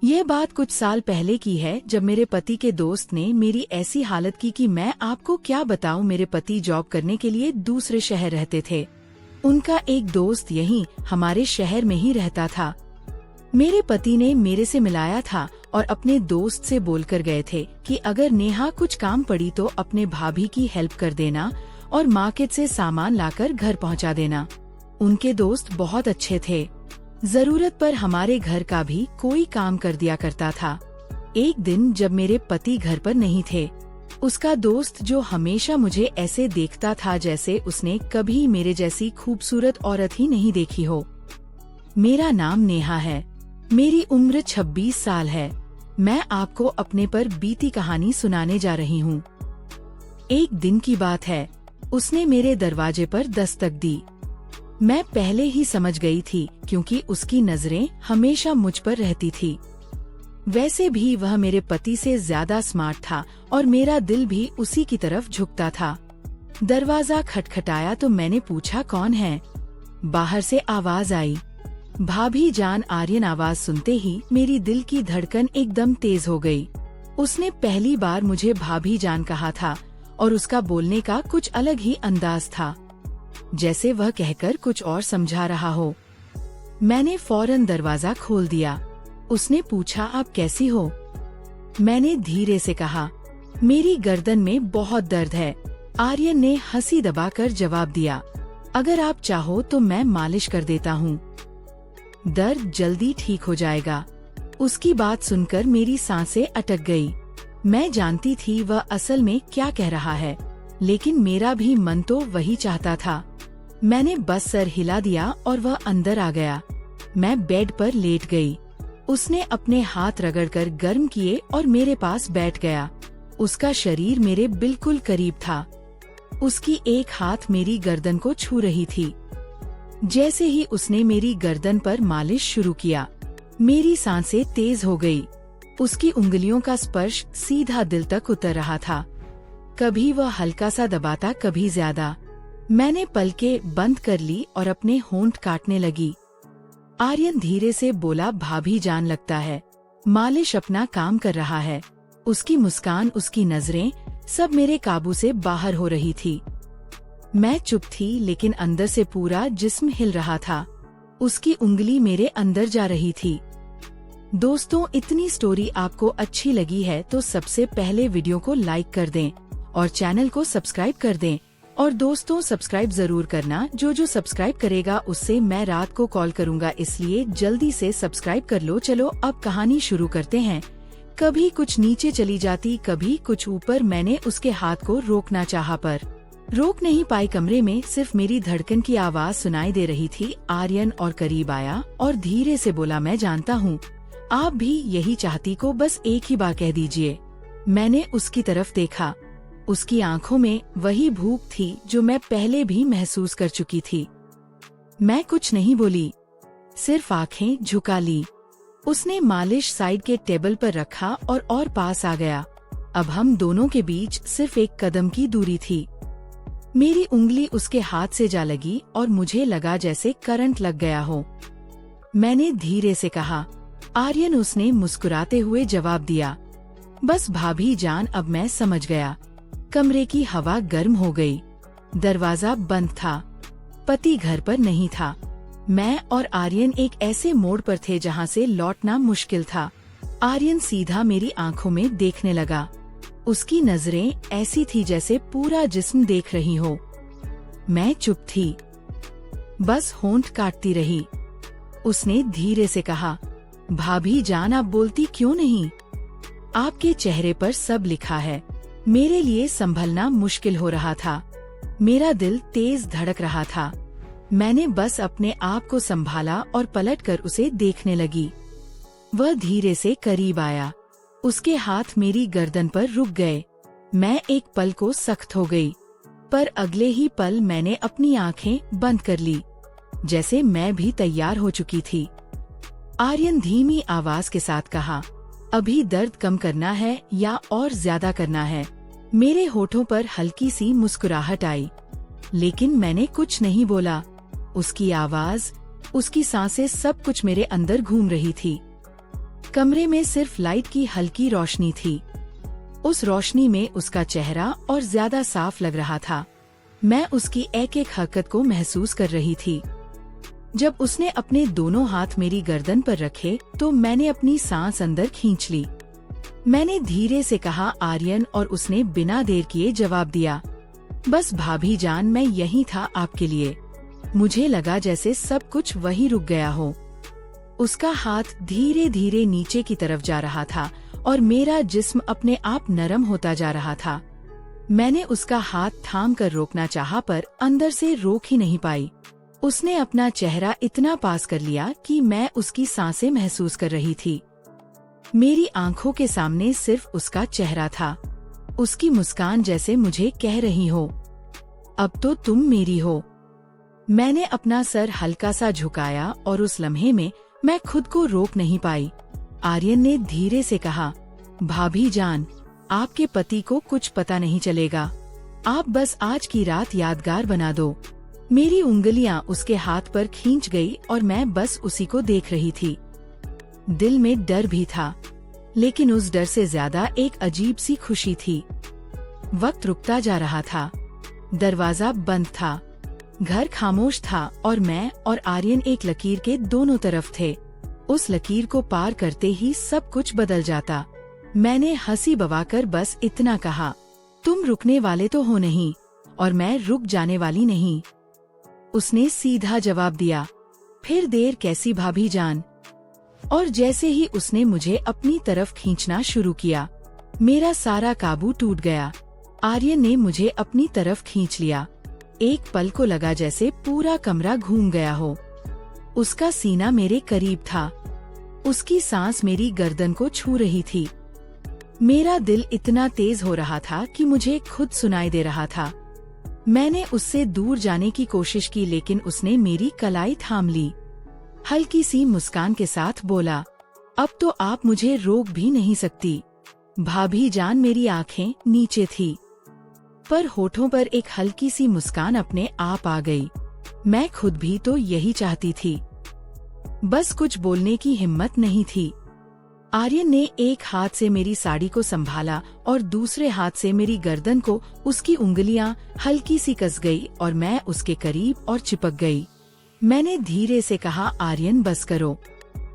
ये बात कुछ साल पहले की है, जब मेरे पति के दोस्त ने मेरी ऐसी हालत की कि मैं आपको क्या बताऊं। मेरे पति जॉब करने के लिए दूसरे शहर रहते थे। उनका एक दोस्त यहीं हमारे शहर में ही रहता था। मेरे पति ने मेरे से मिलाया था और अपने दोस्त से बोलकर गए थे कि अगर नेहा कुछ काम पड़ी तो अपने भाभी की हेल्प कर देना और मार्केट से सामान लाकर घर पहुंचा देना। उनके दोस्त बहुत अच्छे थे, जरूरत पर हमारे घर का भी कोई काम कर दिया करता था। एक दिन जब मेरे पति घर पर नहीं थे, उसका दोस्त, जो हमेशा मुझे ऐसे देखता था जैसे उसने कभी मेरे जैसी खूबसूरत औरत ही नहीं देखी हो। मेरा नाम नेहा है, मेरी उम्र 26 साल है। मैं आपको अपने पर बीती कहानी सुनाने जा रही हूँ। एक दिन की बात है, उसने मेरे दरवाजे पर दस्तक दी। मैं पहले ही समझ गई थी क्योंकि उसकी नजरें हमेशा मुझ पर रहती थी। वैसे भी वह मेरे पति से ज्यादा स्मार्ट था और मेरा दिल भी उसी की तरफ झुकता था। दरवाजा खटखटाया तो मैंने पूछा, कौन है? बाहर से आवाज आई, भाभी जान। आर्यन आवाज सुनते ही मेरी दिल की धड़कन एकदम तेज हो गई। उसने पहली बार मुझे भाभी जान कहा था और उसका बोलने का कुछ अलग ही अंदाज था, जैसे वह कहकर कुछ और समझा रहा हो। मैंने फौरन दरवाजा खोल दिया। उसने पूछा, आप कैसी हो? मैंने धीरे से कहा, मेरी गर्दन में बहुत दर्द है। आर्यन ने हंसी दबाकर जवाब दिया, अगर आप चाहो तो मैं मालिश कर देता हूँ, दर्द जल्दी ठीक हो जाएगा। उसकी बात सुनकर मेरी सांसें अटक गई। मैं जानती थी वह असल में क्या कह रहा है, लेकिन मेरा भी मन तो वही चाहता था। मैंने बस सर हिला दिया और वह अंदर आ गया। मैं बेड पर लेट गई। उसने अपने हाथ रगड़कर गर्म किए और मेरे पास बैठ गया। उसका शरीर मेरे बिल्कुल करीब था। उसकी एक हाथ मेरी गर्दन को छू रही थी। जैसे ही उसने मेरी गर्दन पर मालिश शुरू किया, मेरी सांसें तेज हो गई। उसकी उंगलियों का स्पर्श सीधा दिल तक उतर रहा था। कभी वह हल्का सा दबाता, कभी ज्यादा। मैंने पलकें बंद कर ली और अपने होंठ काटने लगी। आर्यन धीरे से बोला, भाभी जान, लगता है मालिश अपना काम कर रहा है। उसकी मुस्कान, उसकी नजरें, सब मेरे काबू से बाहर हो रही थी। मैं चुप थी, लेकिन अंदर से पूरा जिस्म हिल रहा था। उसकी उंगली मेरे अंदर जा रही थी। दोस्तों, इतनी स्टोरी आपको अच्छी लगी है तो सबसे पहले वीडियो को लाइक कर दें और चैनल को सब्सक्राइब कर दें। और दोस्तों, सब्सक्राइब जरूर करना। जो सब्सक्राइब करेगा उससे मैं रात को कॉल करूंगा, इसलिए जल्दी से सब्सक्राइब कर लो। चलो अब कहानी शुरू करते हैं। कभी कुछ नीचे चली जाती, कभी कुछ ऊपर। मैंने उसके हाथ को रोकना चाहा पर रोक नहीं पाई। कमरे में सिर्फ मेरी धड़कन की आवाज सुनाई दे रही थी। आर्यन और करीब आया और धीरे से बोला, मैं जानता हूँ आप भी यही चाहती को, बस एक ही बार कह दीजिए। मैंने उसकी तरफ देखा। उसकी आंखों में वही भूख थी जो मैं पहले भी महसूस कर चुकी थी। मैं कुछ नहीं बोली, सिर्फ आंखें झुका ली। उसने मालिश साइड के टेबल पर रखा और पास आ गया। अब हम दोनों के बीच सिर्फ एक कदम की दूरी थी। मेरी उंगली उसके हाथ से जा लगी और मुझे लगा जैसे करंट लग गया हो। मैंने धीरे से कहा, आर्यन। उसने मुस्कुराते हुए जवाब दिया, बस भाभी जान, अब मैं समझ गया। कमरे की हवा गर्म हो गई। दरवाजा बंद था। पति घर पर नहीं था। मैं और आर्यन एक ऐसे मोड़ पर थे जहां से लौटना मुश्किल था। आर्यन सीधा मेरी आंखों में देखने लगा। उसकी नजरें ऐसी थी जैसे पूरा जिस्म देख रही हो। मैं चुप थी, बस होंठ काटती रही। उसने धीरे से कहा, भाभी जान, आप बोलती क्यों नहीं? आपके चेहरे पर सब लिखा है। मेरे लिए संभलना मुश्किल हो रहा था। मेरा दिल तेज धड़क रहा था। मैंने बस अपने आप को संभाला और पलटकर उसे देखने लगी। वह धीरे से करीब आया। उसके हाथ मेरी गर्दन पर रुक गए। मैं एक पल को सख्त हो गई, पर अगले ही पल मैंने अपनी आंखें बंद कर ली, जैसे मैं भी तैयार हो चुकी थी। आर्यन धीमी आवाज के साथ कहा, अभी दर्द कम करना है या और ज्यादा करना है? मेरे होठों पर हल्की सी मुस्कुराहट आई, लेकिन मैंने कुछ नहीं बोला। उसकी आवाज, उसकी सांसें, सब कुछ मेरे अंदर घूम रही थी। कमरे में सिर्फ लाइट की हल्की रोशनी थी। उस रोशनी में उसका चेहरा और ज्यादा साफ लग रहा था। मैं उसकी एक एक हरकत को महसूस कर रही थी। जब उसने अपने दोनों हाथ मेरी गर्दन पर रखे तो मैंने अपनी सांस अंदर खींच ली। मैंने धीरे से कहा आर्यन, और उसने बिना देर किए जवाब दिया, बस भाभी जान, मैं यही था आपके लिए। मुझे लगा जैसे सब कुछ वही रुक गया हो। उसका हाथ धीरे धीरे नीचे की तरफ जा रहा था और मेरा जिस्म अपने आप नरम होता जा रहा था। मैंने उसका हाथ थाम कर रोकना चाहा पर अंदर से रोक ही नहीं पाई। उसने अपना चेहरा इतना पास कर लिया कि मैं उसकी सांसें महसूस कर रही थी। मेरी आंखों के सामने सिर्फ उसका चेहरा था। उसकी मुस्कान जैसे मुझे कह रही हो, अब तो तुम मेरी हो। मैंने अपना सर हल्का सा झुकाया और उस लम्हे में मैं खुद को रोक नहीं पाई। आर्यन ने धीरे से कहा, भाभी जान, आपके पति को कुछ पता नहीं चलेगा। आप बस आज की रात यादगार बना दो। मेरी उंगलियां उसके हाथ पर खींच गई और मैं बस उसी को देख रही थी। दिल में डर भी था, लेकिन उस डर से ज्यादा एक अजीब सी खुशी थी। वक्त रुकता जा रहा था। दरवाजा बंद था, घर खामोश था और मैं और आर्यन एक लकीर के दोनों तरफ थे। उस लकीर को पार करते ही सब कुछ बदल जाता। मैंने हंसी बवाकर बस इतना कहा, तुम रुकने वाले तो हो नहीं, और मैं रुक जाने वाली नहीं। उसने सीधा जवाब दिया, फिर देर कैसी भाभी जान। और जैसे ही उसने मुझे अपनी तरफ खींचना शुरू किया, मेरा सारा काबू टूट गया। आर्यन ने मुझे अपनी तरफ खींच लिया। एक पल को लगा जैसे पूरा कमरा घूम गया हो। उसका सीना मेरे करीब था। उसकी सांस मेरी गर्दन को छू रही थी। मेरा दिल इतना तेज हो रहा था कि मुझे खुद सुनाई दे रहा था। मैंने उससे दूर जाने की कोशिश की, लेकिन उसने मेरी कलाई थाम ली। हल्की सी मुस्कान के साथ बोला, अब तो आप मुझे रोक भी नहीं सकती। भाभी जान, मेरी आंखें नीचे थी, पर होठों पर एक हल्की सी मुस्कान अपने आप आ गई। मैं खुद भी तो यही चाहती थी, बस कुछ बोलने की हिम्मत नहीं थी। आर्यन ने एक हाथ से मेरी साड़ी को संभाला और दूसरे हाथ से मेरी गर्दन को उसकी उंगलियां हल्की सी कस गई और मैं उसके करीब और चिपक गई। मैंने धीरे से कहा, आर्यन बस करो,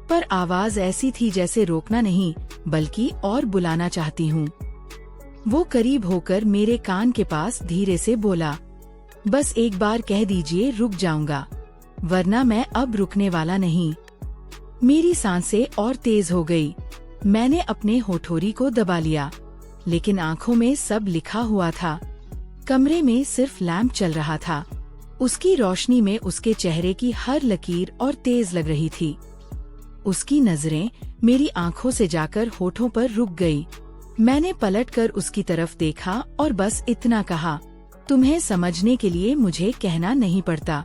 पर आवाज ऐसी थी जैसे रोकना नहीं बल्कि और बुलाना चाहती हूँ। वो करीब होकर मेरे कान के पास धीरे से बोला, बस एक बार कह दीजिए रुक जाऊंगा, वरना मैं अब रुकने वाला नहीं। मेरी सांसें और तेज हो गई। मैंने अपने होठोरी को दबा लिया, लेकिन आंखों में सब लिखा हुआ था। कमरे में सिर्फ लैंप चल रहा था। उसकी रोशनी में उसके चेहरे की हर लकीर और तेज लग रही थी। उसकी नजरें मेरी आंखों से जाकर होठों पर रुक गई। मैंने पलटकर उसकी तरफ देखा और बस इतना कहा, तुम्हें समझने के लिए मुझे कहना नहीं पड़ता।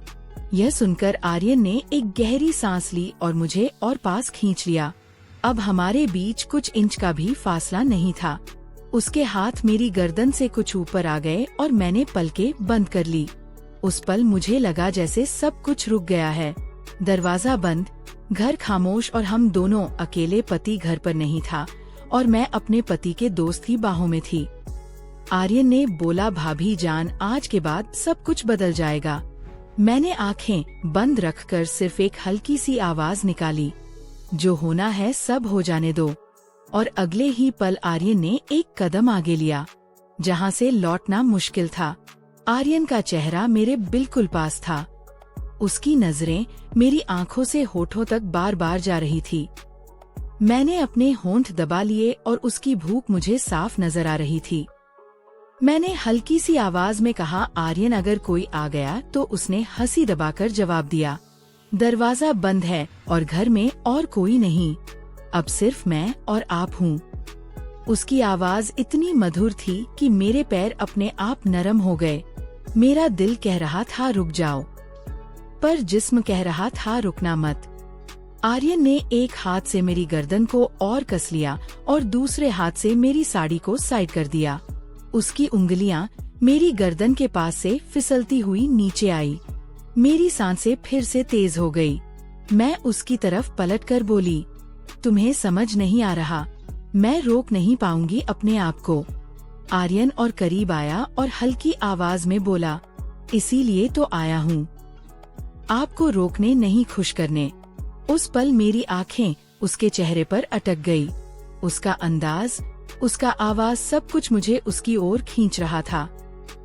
यह सुनकर आर्यन ने एक गहरी सांस ली और मुझे और पास खींच लिया। अब हमारे बीच कुछ इंच का भी फासला नहीं था। उसके हाथ मेरी गर्दन से कुछ ऊपर आ गए और मैंने पलकें बंद कर ली। उस पल मुझे लगा जैसे सब कुछ रुक गया है। दरवाजा बंद, घर खामोश और हम दोनों अकेले। पति घर पर नहीं था और मैं अपने पति के दोस्त की बाहों में थी। आर्यन ने बोला, भाभी जान, आज के बाद सब कुछ बदल जाएगा। मैंने आंखें बंद रखकर सिर्फ एक हल्की सी आवाज निकाली, जो होना है सब हो जाने दो। और अगले ही पल आर्यन ने एक कदम आगे लिया, जहां से लौटना मुश्किल था। आर्यन का चेहरा मेरे बिल्कुल पास था। उसकी नजरें मेरी आंखों से होठों तक बार बार जा रही थी। मैंने अपने होंठ दबा लिए और उसकी भूख मुझे साफ नजर आ रही थी। मैंने हल्की सी आवाज में कहा, आर्यन, अगर कोई आ गया तो। उसने हंसी दबाकर जवाब दिया, दरवाजा बंद है और घर में और कोई नहीं, अब सिर्फ मैं और आप हूँ। उसकी आवाज इतनी मधुर थी कि मेरे पैर अपने आप नरम हो गए। मेरा दिल कह रहा था रुक जाओ, पर जिस्म कह रहा था रुकना मत। आर्यन ने एक हाथ से मेरी गर्दन को और कस लिया और दूसरे हाथ से मेरी साड़ी को साइड कर दिया। उसकी उंगलियां मेरी गर्दन के पास से फिसलती हुई नीचे आई। मेरी सांसें फिर से तेज हो गई। मैं उसकी तरफ पलटकर बोली, तुम्हें समझ नहीं आ रहा, मैं रोक नहीं पाऊंगी अपने आप को। आर्यन और करीब आया और हल्की आवाज में बोला, इसीलिए तो आया हूँ, आपको रोकने नहीं खुश करने। उस पल मेरी आंखें उसके चेहरे पर अटक गई। उसका अंदाज, उसका आवाज, सब कुछ मुझे उसकी ओर खींच रहा था।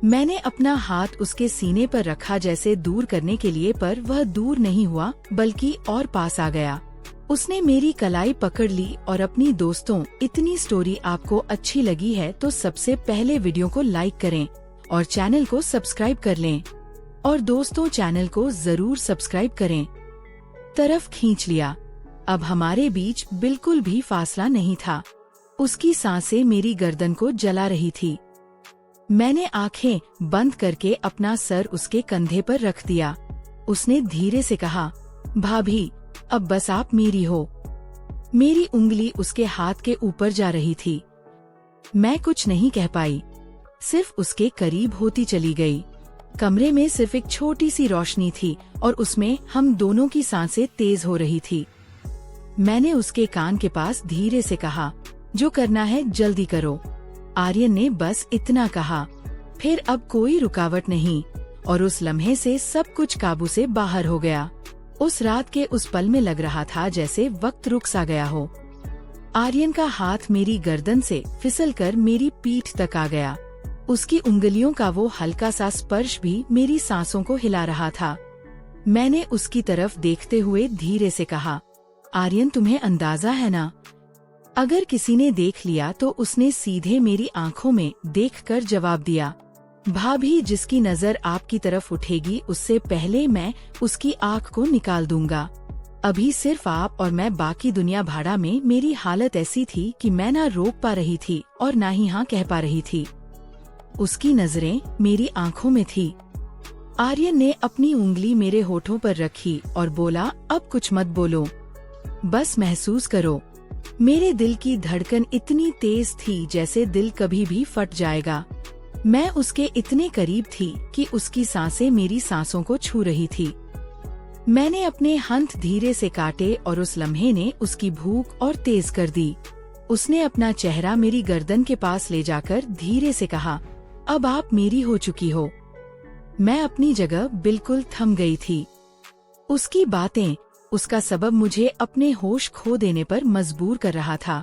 मैंने अपना हाथ उसके सीने पर रखा जैसे दूर करने के लिए, पर वह दूर नहीं हुआ बल्कि और पास आ गया। उसने मेरी कलाई पकड़ ली और अपनी दोस्तों, इतनी स्टोरी आपको अच्छी लगी है तो सबसे पहले वीडियो को लाइक करें और चैनल को सब्सक्राइब कर लें। और दोस्तों, चैनल को जरूर सब्सक्राइब करें। तरफ खींच लिया। अब हमारे बीच बिल्कुल भी फासला नहीं था। उसकी सांसें मेरी गर्दन को जला रही थी। मैंने आंखें बंद करके अपना सर उसके कंधे पर रख दिया। उसने धीरे से कहा, भाभी, अब बस आप मेरी हो। मेरी उंगली उसके हाथ के ऊपर जा रही थी। मैं कुछ नहीं कह पाई, सिर्फ उसके करीब होती चली गई। कमरे में सिर्फ एक छोटी सी रोशनी थी और उसमें हम दोनों की सांसें तेज हो रही थी। मैंने उसके कान के पास धीरे से कहा, जो करना है जल्दी करो। आर्यन ने बस इतना कहा, फिर अब कोई रुकावट नहीं, और उस लम्हे से सब कुछ काबू से बाहर हो गया। उस रात के उस पल में लग रहा था जैसे वक्त रुक सा गया हो। आर्यन का हाथ मेरी गर्दन से फिसलकर मेरी पीठ तक आ गया। उसकी उंगलियों का वो हल्का सा स्पर्श भी मेरी सांसों को हिला रहा था। मैंने उसकी तरफ देखते हुए धीरे से कहा, आर्यन, तुम्हें अंदाजा है ना, अगर किसी ने देख लिया तो। उसने सीधे मेरी आंखों में देखकर जवाब दिया, भाभी, जिसकी नजर आपकी तरफ उठेगी उससे पहले मैं उसकी आंख को निकाल दूंगा। अभी सिर्फ आप और मैं, बाकी दुनिया भाड़ा में। मेरी हालत ऐसी थी कि मैं ना रोक पा रही थी और ना ही हाँ कह पा रही थी। उसकी नजरें मेरी आंखों में थी। आर्यन ने अपनी उंगली मेरे होठों पर रखी और बोला, अब कुछ मत बोलो, बस महसूस करो। मेरे दिल की धड़कन इतनी तेज थी जैसे दिल कभी भी फट जाएगा। मैं उसके इतने करीब थी कि उसकी सांसें मेरी सांसों को छू रही थी। मैंने अपने हाथ धीरे से काटे और उस लम्हे ने उसकी भूख और तेज कर दी। उसने अपना चेहरा मेरी गर्दन के पास ले जाकर धीरे से कहा, अब आप मेरी हो चुकी हो। मैं अपनी जगह बिल्कुल थम गई थी। उसकी बातें, उसका सबब मुझे अपने होश खो देने पर मजबूर कर रहा था।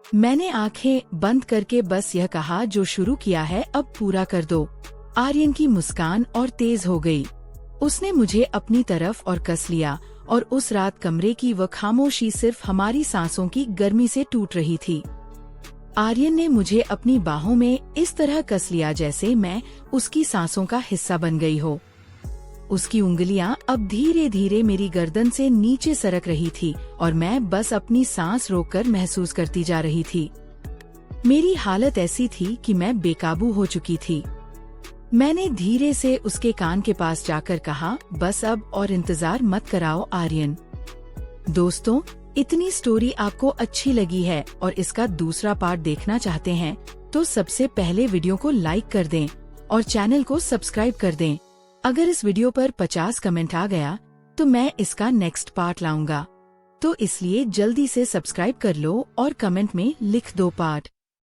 मैंने आंखें बंद करके बस यह कहा, जो शुरू किया है अब पूरा कर दो। आर्यन की मुस्कान और तेज हो गई। उसने मुझे अपनी तरफ और कस लिया और उस रात कमरे की वह खामोशी सिर्फ हमारी सांसों की गर्मी से टूट रही थी। आर्यन ने मुझे अपनी बाहों में इस तरह कस लिया जैसे मैं उसकी सांसों का हिस्सा बन गई हो। उसकी उंगलियां अब धीरे धीरे मेरी गर्दन से नीचे सरक रही थी और मैं बस अपनी सांस रोककर महसूस करती जा रही थी। मेरी हालत ऐसी थी कि मैं बेकाबू हो चुकी थी। मैंने धीरे से उसके कान के पास जाकर कहा, बस अब और इंतजार मत कराओ आर्यन। दोस्तों, इतनी स्टोरी आपको अच्छी लगी है और इसका दूसरा पार्ट देखना चाहते हैं तो सबसे पहले वीडियो को लाइक कर दें और चैनल को सब्सक्राइब कर दें। अगर इस वीडियो पर 50 कमेंट आ गया तो मैं इसका नेक्स्ट पार्ट लाऊंगा, तो इसलिए जल्दी से सब्सक्राइब कर लो और कमेंट में लिख दो पार्ट।